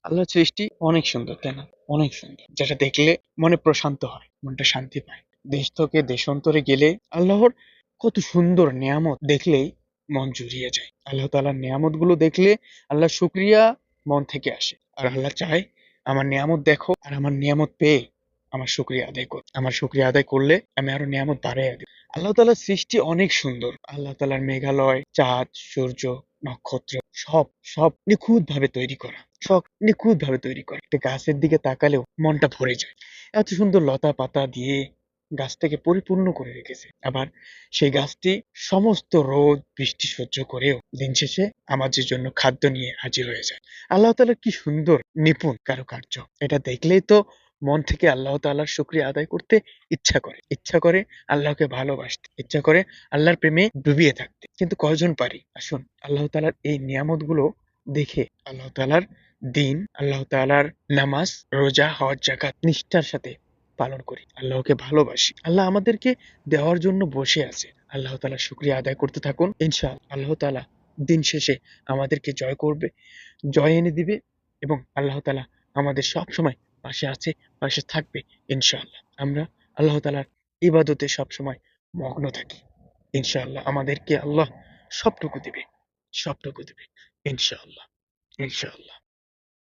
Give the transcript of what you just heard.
আল্লাহর সৃষ্টি অনেক সুন্দর, তাই না? অনেক সুন্দর, যেটা দেখলে মনে প্রশান্ত হয়, মনটা শান্তি পায়। দেশ থেকে দেশান্তরে গেলে আল্লাহর কত সুন্দর নিয়ামত দেখলেই মন জুড়িয়ে যায়। আল্লাহ তাআলার নিয়ামত গুলো দেখলে আল্লাহর শুকরিয়া মন থেকে আসে। আর আল্লাহ চায় আমার নিয়ামত দেখো, আর আমার নিয়ামত পেয়ে আমার শুকরিয়া আদায় কর। আমার শুকরিয়া আদায় করলে আমি আরো নিয়ামত বাড়াইয়া দিব। আল্লাহ তাআলার সৃষ্টি অনেক সুন্দর। আল্লাহ তাআলার মেঘালয়, চাঁদ, সূর্য, নক্ষত্র সব সব নিখুঁত ভাবে তৈরি করা। সব নিখুঁত ভাবে তৈরি করা। একটা গাছের দিকে তাকালেও মনটা ভরে যায়। এত সুন্দর লতা পাতা দিয়ে গাছটাকে পরিপূর্ণ করে রেখেছে। আবার সেই গাছটি সমস্ত রোদ বৃষ্টি সহ্য করেও দিন শেষে আমাদের জন্য খাদ্য নিয়ে হাজির হয়ে যায়। আল্লাহ তাআলার কি সুন্দর নিপুণ কারুকার্য। এটা দেখলেই তো মন থেকে আল্লাহ তাআলার শুকরিয়া আদায় করতে ইচ্ছা করে। ইচ্ছা করে আল্লাহকে ভালোবাসতে। ইচ্ছা করে আল্লাহর প্রেমে ডুবিয়ে থাকতে। কিন্তু কয়জন পারি? আসুন আল্লাহ তাআলার এই নিয়ামতগুলো দেখে আল্লাহ তাআলার দিন, আল্লাহ তাআলার নামাজ, রোজা, হজ, যাকাত নিষ্ঠার সাথে পালন করি। আল্লাহকে ভালোবাসি। আল্লাহ আমাদেরকে দেওয়ার জন্য বসে আছে। আল্লাহ তাআলার শুকরিয়া আদায় করতে থাকুন। ইনশাআল্লাহ আল্লাহ তাআলা দিন শেষে আমাদেরকে জয় করবে, জয় এনে দিবে এবং আল্লাহ তাআলা আমাদের সবসময় পাশে আছে, পাশে থাকবে ইনশাআল্লাহ। আমরা আল্লাহ তাআলার ইবাদতে সবসময় মগ্ন থাকি। ইনশাআল্লাহ আমাদেরকে আল্লাহ সবটুকু দিবে, সবটুকু দিবে ইনশাআল্লাহ, ইনশাআল্লাহ।